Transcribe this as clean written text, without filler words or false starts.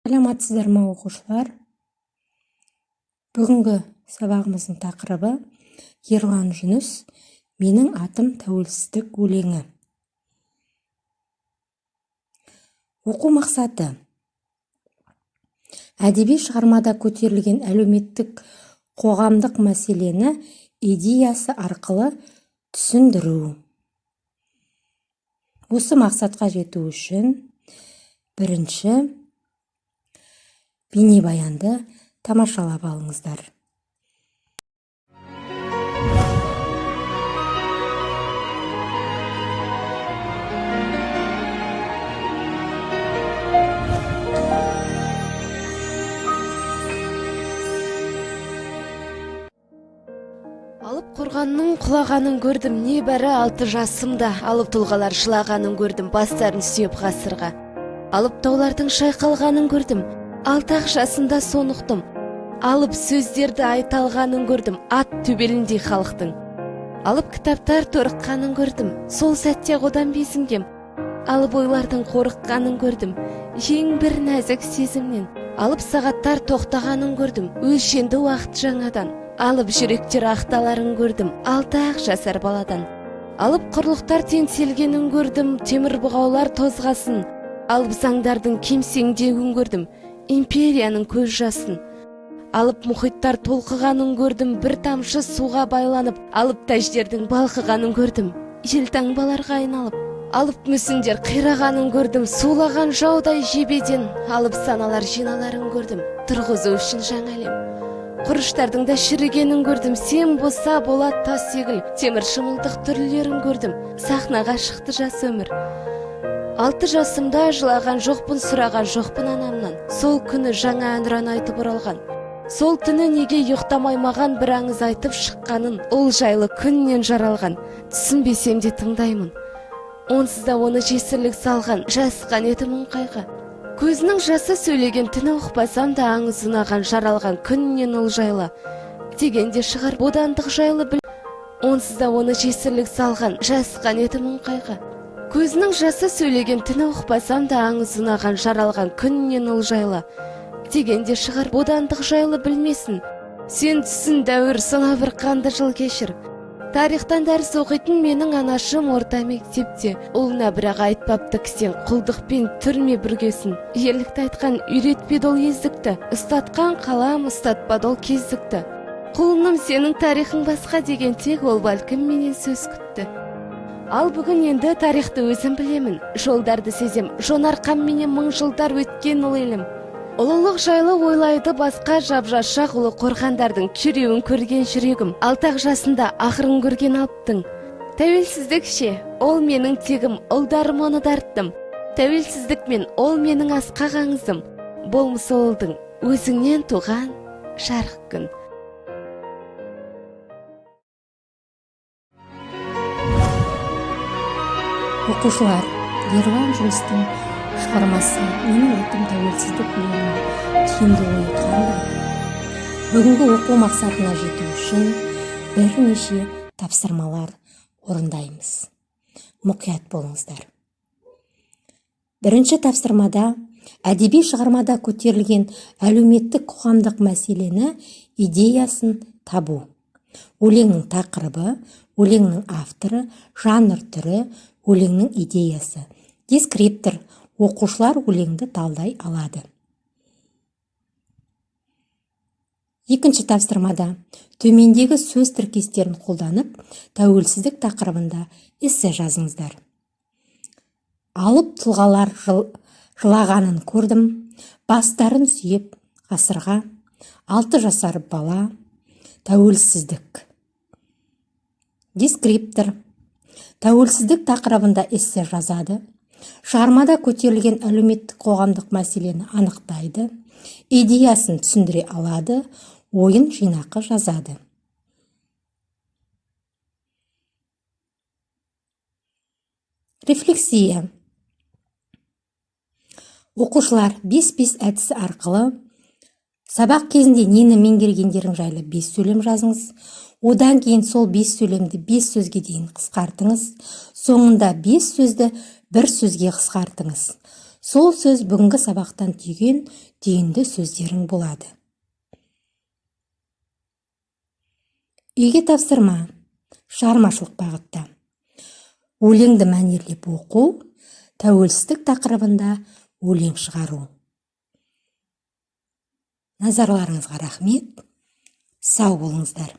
Саламатсыздар ма оқушылар? Бүгінгі сабағымыздың тақырыбы Ерлан Жүніс «Менің атым тәуелсіздік» өлеңі. Оқу мақсаты: әдеби шығармада көтерілген әлеуметтік қоғамдық мәселені идеясы арқылы түсіндіру. Осы мақсатқа жету үшін бірінші бейнебаянды тамашалап алыңыздар. Алып қорғанның құлағанын көрдім, небәрі 6 жасымда. Алып тұлғалар жылағанын көрдім, бастарын сүйеп ғасырға. Алып таулардың шайқалғанын көрдім, 6 жасында сонықтым. Алып сөздерді айталғанын көрдім, ат төбеліндей халықтың. Алып кітаптар торыққанын көрдім, сол сәтте одан безінгем. Алып ойлардың қорыққанын көрдім, ең бір нәзік сезімнен. Алып сағаттар тоқтағанын көрдім, өлшенді уақыт жаңадан. Алып жүректер ақталарын көрдім, 6 жасар баладан. Алып құрлықтар теңселгенін көрдім, темір бұғаулар тозғасын. Алып заңдардың кемсеңдеуін көрдім, империяның көз жасын. Алып мұхиттар толқығанын көрдім, бір тамшы суға байланып. Алып тәждердің балқығанын көрдім, елтаңбаларға айналып. Алып мүсіндер қирағанын көрдім, сулаған жаудай жебеден. Алып саналар жиналарын көрдім, тұрғызу үшін жаңа әлем. Құрыштардың да шірігенін көрдім, сен боса болат тас секіл. Темір шымылдық түрлерін көрдім, сахнаға шықты жас өмір. 6 жасымда жылаған жоқпын, сұраған жоқпын анамнан. Сол күні жаңа әнұран айтып оралған. Сол түні неге ұйықтамай маған бір аңыз айтып шыққанын, ол жайлы күннен жаралған. Түсінбесем де тыңдаймын. Онсыз да оны жесірлік салған, жасқан еді мұң қайғы. Көзінің жасы сөйлеген түні ұқпасам да аңыз ұнаған, жаралған күннен ол жайлы. Дегенде шығар бодандық жайлы біл. Онсыз да оны жесірлік салған, жасқан еді мұң қайғы. Көзінің жасы сөйлеген түні ұқпасам да аңыз ұнаған, жаралған күннен ол жайлы. Дегенде шығар бодандық жайлы білмесін. Сен түсін дәуір, сана бір қанды жыл кешір. Тарихтан дәріс оқитын менің анашым орта мектепте. Ұлына бірақ айтпапты кісен, құлдықпен түрме бүргесін. Ерлікті айтқан үйретпеді ол ездікті, ұстатқан қалам ұстатпады ол кездікті. Құлыным, сенің тарихың басқа деген тек ол бәлкім менен сөз күтті. Ал бүгін енді тарихты өзім білемін, жолдарды сезем, жонарқам менен мың жылдар өткен ол елім. Ұлылық жайлы ойлайды басқа, жап-жашақ ұлы қорғандардың күреуін көрген жүрегім. 6 жасында ақырын көрген алыптың. Тәуелсіздік ше, ол менің тегім, ұлдарым оны дарттым. Тәуелсіздік мен ол менің асқақ аңызым. Болмысы олдың өзіңнен туған жарық күн. Оқушылар, Ерлан Жүністің шығармасы «Менің атым тәуелсіздік» өлеңінің тиімді ойы қандай? Бүгінгі оқу мақсатына жету үшін бірнеше тапсырмалар орындаймыз. Мұқият болыңыздар. Бірінші тапсырмада әдеби шығармада көтерілген әлеуметтік қоғамдық мәселені идеясын табу. Өлеңнің тақырыбы, өлеңнің авторы, жанр түрі, өлеңнің идеясы. Дескриптор: оқушылар өлеңді талдай алады. Екінші тапсырмада төмендегі сөз тіркестерін қолданып, тәуелсіздік тақырыбында эссе жазыңыздар. Алып тұлғалар жылағанын көрдім, бастарын сүйеп ғасырға. 6 жасар бала. Тәуелсіздік. Дескриптор: тәуелсіздік тақырыбында эссе жазады. Шығармада көтерілген әлеуметтік қоғамдық мәселені анықтайды, идеясын түсіндіре алады, ойын жинақы жазады. Рефлексия. Оқушылар 5-5 әдісі арқылы сабақ кезінде нені меңгергендерің жайлы 5 сөйлем жазыңыз. Одан кейін сол 5 сөйлемді 5 сөзге дейін қысқартыңыз. Соңында 5 сөзді бір сөзге қысқартыңыз. сол сөз бүгінгі сабақтан түйген түйінді сөздерің болады. Үйге тапсырма. Шығармашылық бағытта. Өлеңді мәнерлеп оқу, тәуелсіздік тақырыбында өлең шығару. Назарларыңызға рахмет. Сау болыңыздар.